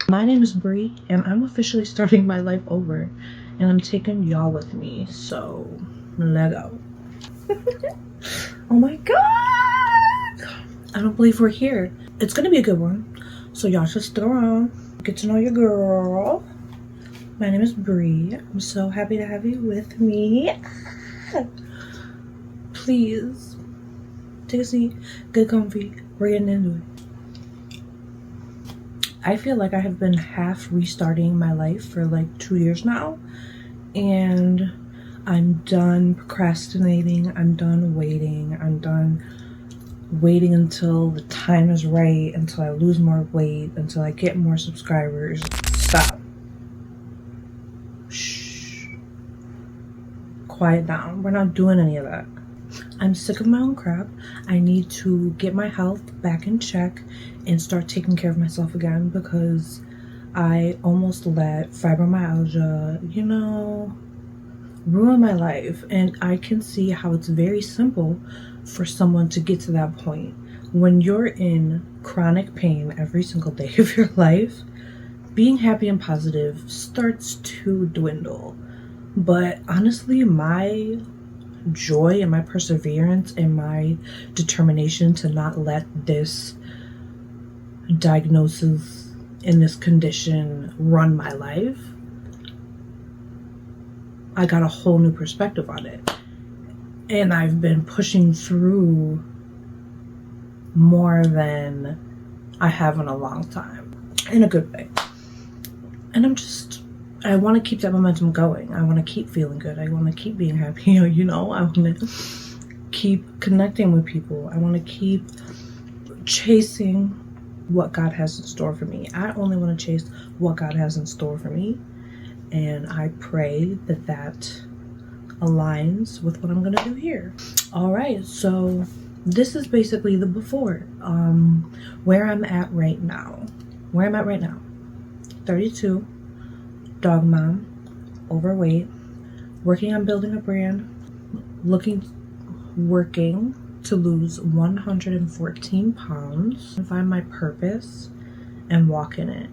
My name is Bree, and I'm officially starting my life over, and I'm taking y'all with me, so let go. Oh my god! I don't believe we're here. It's gonna be a good one, so y'all should stick around, get to know your girl. My name is Bree. I'm so happy to have you with me. Please take a seat, get comfy, we're getting into it. I feel like I have been half restarting my life for like 2 years now, and I'm done procrastinating. I'm done waiting. I'm done waiting until the time is right, until I lose more weight, until I get more subscribers. Stop. Shh. Quiet down. We're not doing any of that. I'm sick of my own crap. I need to get my health back in check and start taking care of myself again, because I almost let fibromyalgia, ruin my life. And I can see how it's very simple for someone to get to that point. When you're in chronic pain every single day of your life, being happy and positive starts to dwindle. But honestly, my joy and my perseverance and my determination to not let this diagnosis and this condition run my life, I got a whole new perspective on it. And I've been pushing through more than I have in a long time, in a good way. And I want to keep that momentum going. I want to keep feeling good. I want to keep being happy. I want to keep connecting with people. I want to keep chasing what God has in store for me. I only want to chase what God has in store for me. And I pray that that aligns with what I'm going to do here. All right. So this is basically the before. Where I'm at right now. 32. Dog mom, overweight, working on building a brand, working to lose 114 pounds, and find my purpose and walk in it.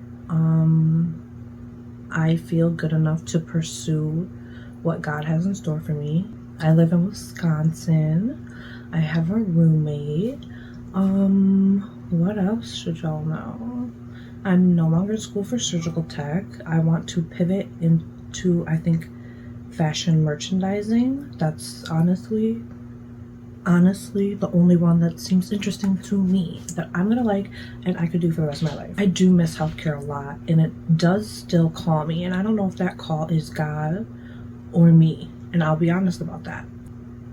I feel good enough to pursue what God has in store for me. I live in Wisconsin. I have a roommate. What else should y'all know? I'm no longer in school for surgical tech. I want to pivot into, I think, fashion merchandising. That's honestly, the only one that seems interesting to me, that I'm gonna like and I could do for the rest of my life. I do miss healthcare a lot, and it does still call me, and I don't know if that call is God or me, and I'll be honest about that.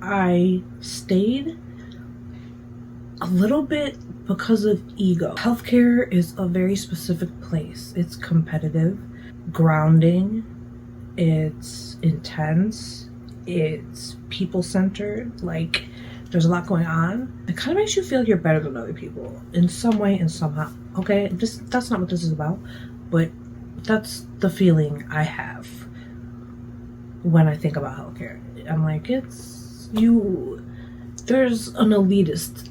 I stayed a little bit because of ego. Healthcare is a very specific place. It's competitive, grounding, it's intense, it's people-centered. Like, there's a lot going on. It kind of makes you feel you're better than other people in some way and somehow. Okay, that's not what this is about, but that's the feeling I have when I think about healthcare. I'm like, there's an elitist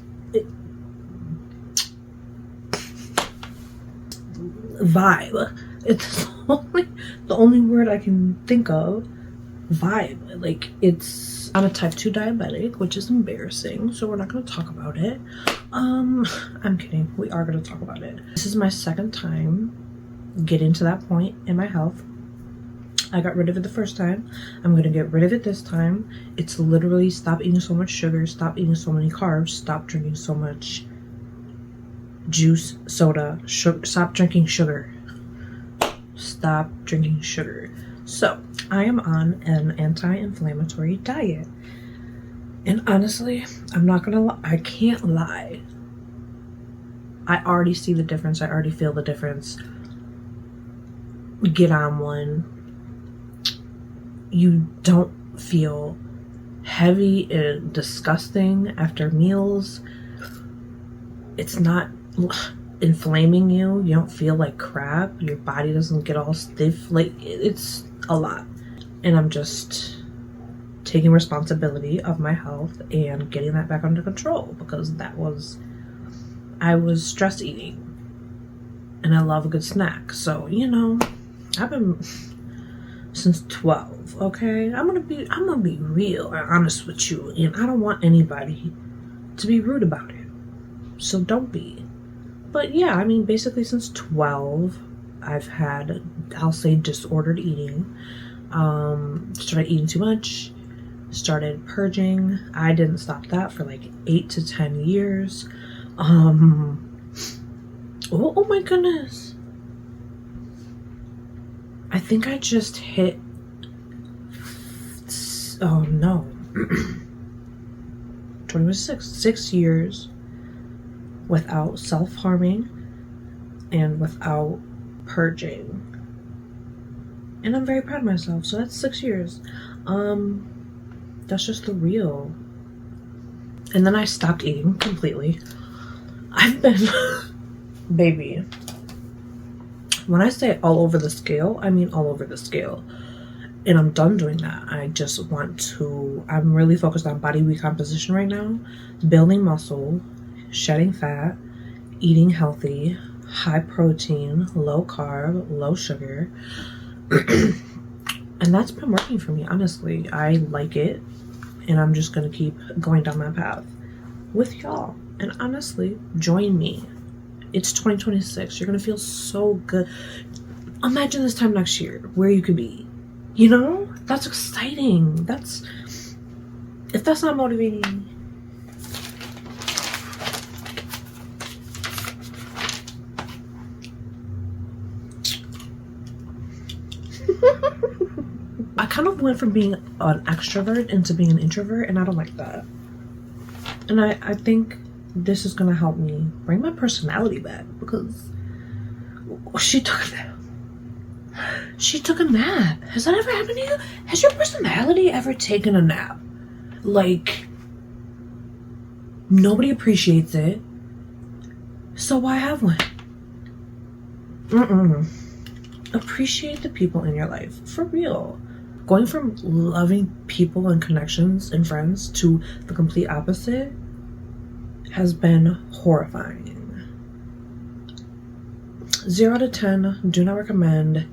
vibe. It's the only word I can think of. Vibe. Like, I'm a type 2 diabetic, which is embarrassing, so we're not going to talk about it. I'm kidding. We are going to talk about it. This is my second time getting to that point in my health. I got rid of it the first time. I'm going to get rid of it this time. It's literally stop eating so much sugar, stop eating so many carbs, stop drinking so much juice, soda, sugar, stop drinking sugar. Stop drinking sugar. So, I am on an anti-inflammatory diet. And honestly, I'm not gonna lie, I can't lie. I already see the difference. I already feel the difference. Get on one. You don't feel heavy and disgusting after meals. It's not inflaming you. You don't feel like crap. Your body doesn't get all stiff. Like, it's a lot. And I'm just taking responsibility of my health and getting that back under control, because I was stress eating and I love a good snack. So, you know, I've been since 12, okay? I'm gonna be real and honest with you, and I don't want anybody to be rude about it. So don't be. But yeah, I mean, basically since 12, I've had, I'll say, disordered eating. Started eating too much, started purging. I didn't stop that for like 8 to 10 years. Oh my goodness. I think I just hit, oh no, 6 years without self-harming and without purging. And I'm very proud of myself. So that's 6 years. That's just the real. And then I stopped eating completely. I've been, baby, when I say all over the scale, I mean all over the scale. And I'm done doing that. I just want to, I'm really focused on body recomposition right now, building muscle, shedding fat, eating healthy, high protein, low carb, low sugar. And that's been working for me, honestly. I like it, and I'm just gonna keep going down that path with y'all. And honestly, join me. It's 2026. You're gonna feel so good. Imagine this time next year where you could be. You know, that's exciting. That's, if that's not motivating, I kind of went from being an extrovert into being an introvert, and I don't like that. And I think this is gonna help me bring my personality back, because she took a nap. She took a nap. Has that ever happened to you? Has your personality ever taken a nap? Like, nobody appreciates it, so why have one? Appreciate the people in your life, for real. Going from loving people and connections and friends to the complete opposite has been horrifying. 0 out of 10, do not recommend.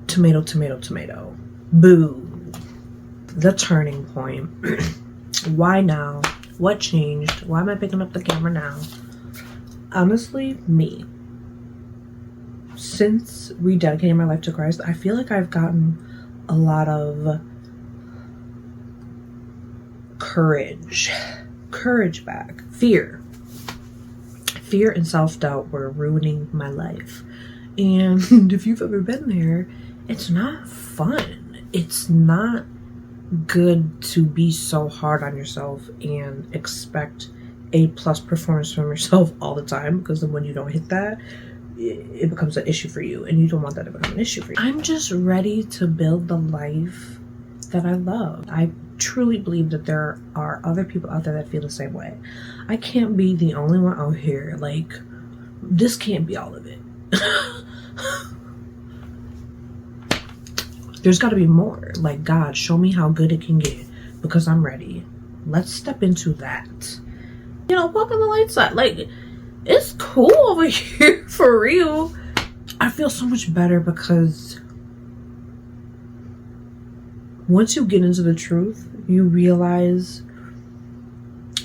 Tomato, tomato, tomato. Boo. The turning point. Why now? What changed? Why am I picking up the camera now? Honestly, me. Since rededicating my life to Christ, I feel like I've gotten a lot of courage back. Fear and self-doubt were ruining my life, and if you've ever been there, it's not fun. It's not good to be so hard on yourself and expect A+ performance from yourself all the time, because then when you don't hit that, it becomes an issue for you, and you don't want that to become an issue for you. I'm just ready to build the life that I love. I truly believe that there are other people out there that feel the same way. I can't be the only one out here. Like, this can't be all of it. There's got to be more. Like, God, show me how good it can get, because I'm ready. Let's step into that. You know, walk on the light side. Like, it's cool over here, for real. I feel so much better, because once you get into the truth, you realize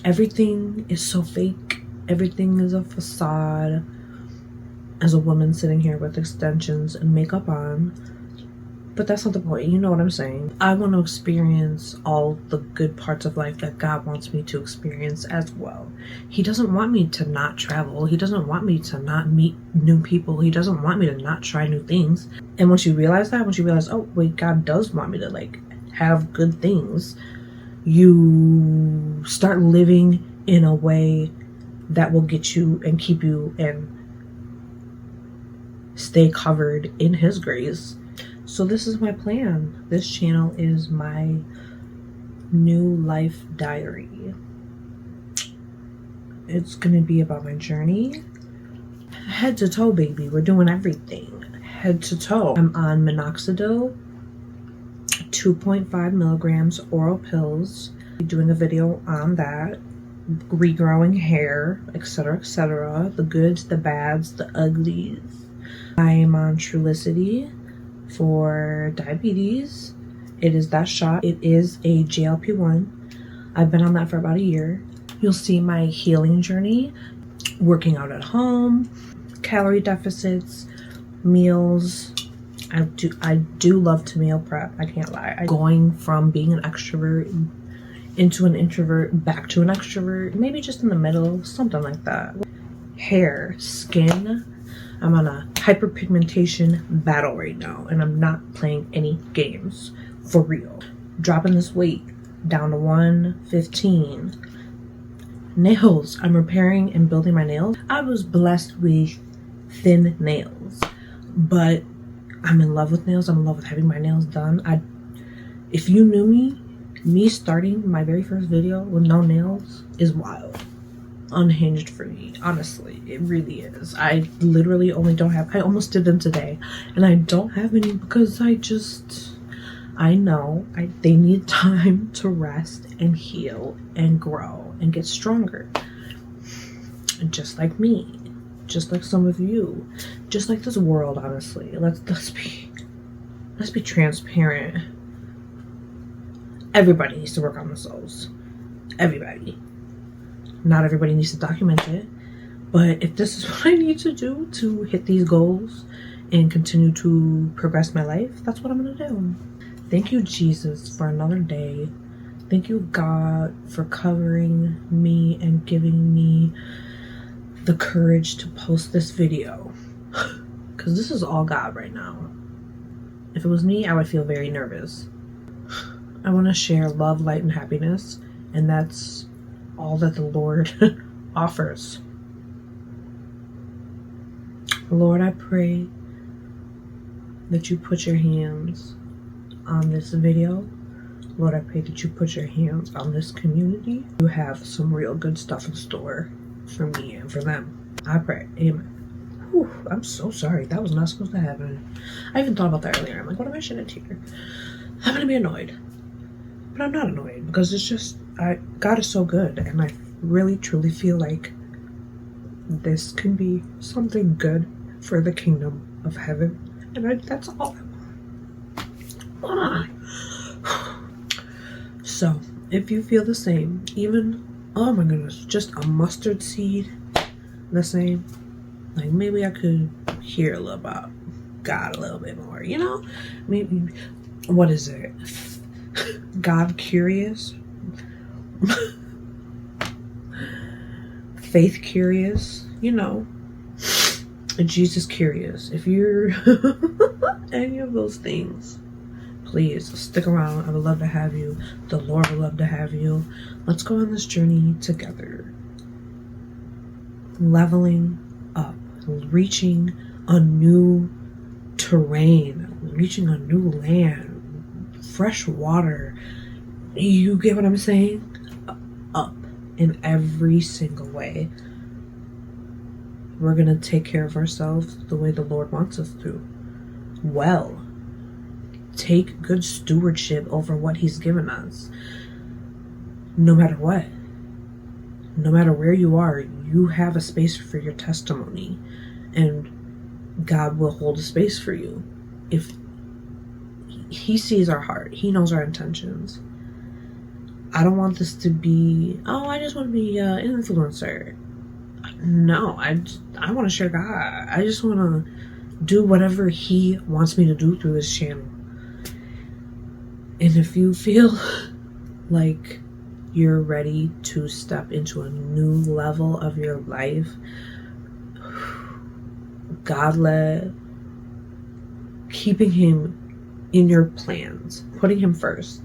everything is so fake. Everything is a facade. As a woman sitting here with extensions and makeup on. But that's not the point, you know what I'm saying? I want to experience all the good parts of life that God wants me to experience as well. He doesn't want me to not travel. He doesn't want me to not meet new people. He doesn't want me to not try new things. And once you realize that, once you realize, oh wait, God does want me to like have good things, you start living in a way that will get you and keep you and stay covered in His grace. So this is my plan. This channel is my new life diary. It's gonna be about my journey. Head to toe, baby. We're doing everything. Head to toe. I'm on minoxidil, 2.5 milligrams oral pills. Doing a video on that. Regrowing hair, etc., etc. The goods, the bads, the uglies. I am on Trulicity for diabetes. It is that shot. It is a GLP-1. I've been on that for about a year. You'll see my healing journey, working out at home, calorie deficits, meals. I do love to meal prep. I can't lie. Going from being an extrovert into an introvert, back to an extrovert, maybe just in the middle, something like that. Hair, skin. I'm on a hyperpigmentation battle right now, and I'm not playing any games. For real. Dropping this weight down to 115. Nails. I'm repairing and building my nails. I was blessed with thin nails, but I'm in love with nails. I'm in love with having my nails done. If you knew me starting my very first video with no nails is wild. Unhinged for me, honestly. It really is. I literally only don't have, I almost did them today, and I don't have any because I know they need time to rest and heal and grow and get stronger. And just like me, just like some of you, just like this world, honestly. Let's be transparent. Everybody needs to work on themselves. Everybody. Not everybody needs to document it, but if this is what I need to do to hit these goals and continue to progress my life, that's what I'm gonna do. Thank you, Jesus, for another day. Thank you, God, for covering me and giving me the courage to post this video. Because this is all God right now. If it was me, I would feel very nervous. I want to share love, light, and happiness, and that's all that the Lord offers. Lord, I pray that you put your hands on this video. Lord, I pray that you put your hands on this community. You have some real good stuff in store for me and for them. I pray. Amen. Whew, I'm so sorry. That was not supposed to happen. I even thought about that earlier. I'm like, what am I shouldn't here? I'm gonna be annoyed. But I'm not annoyed because it's just, God is so good, and I really truly feel like this can be something good for the kingdom of heaven, and that's all I want. So if you feel the same, even, oh my goodness, just a mustard seed the same, like maybe I could hear a little about God a little bit more, you know? Maybe, what is it? God curious? Faith curious, you know, and Jesus curious. If you're any of those things, please stick around. I would love to have you. The Lord would love to have you. Let's go on this journey together. Leveling up, reaching a new terrain, reaching a new land, fresh water. You get what I'm saying? Up in every single way. We're gonna take care of ourselves the way the Lord wants us to. Well, take good stewardship over what He's given us. No matter what. No matter where you are, you have a space for your testimony, and God will hold a space for you. If He sees our heart, He knows our intentions. I don't want this to be, oh, I just want to be an influencer. No, I want to share God. I just want to do whatever He wants me to do through this channel. And if you feel like you're ready to step into a new level of your life, God-led, keeping Him in your plans, putting Him first.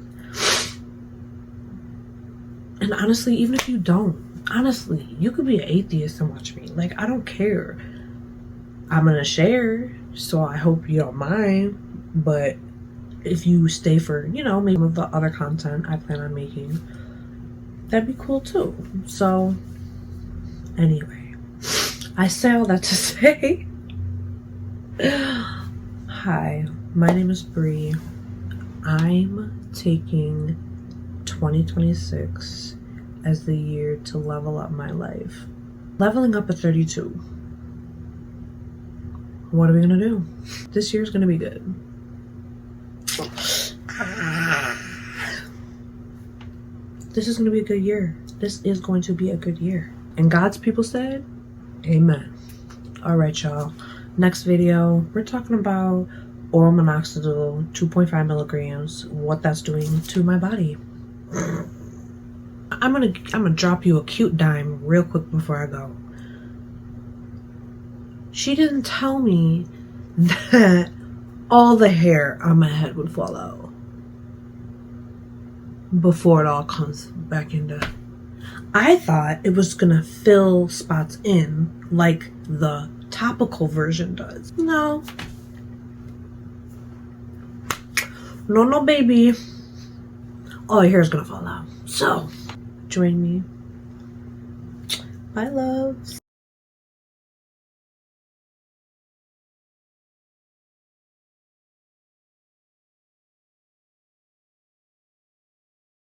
And honestly, even if you don't, honestly, you could be an atheist and watch me. Like, I don't care. I'm gonna share, so I hope you don't mind. But if you stay for, you know, maybe some of the other content I plan on making, that'd be cool too. So anyway, I say all that to say, hi, my name is Bree. I'm taking 2026 as the year to level up my life. Leveling up at 32. what are we gonna do? This year's gonna be good. This is gonna be a good year. This is going to be a good year. And God's people said, amen. All right, y'all. Next video, we're talking about oral minoxidil, 2.5 milligrams, what that's doing to my body. I'm gonna drop you a cute dime real quick before I go. She didn't tell me that all the hair on my head would fall out before it all comes back into. I thought it was gonna fill spots in like the topical version does. No, baby. All your hair is gonna fall out. So join me. Bye, loves.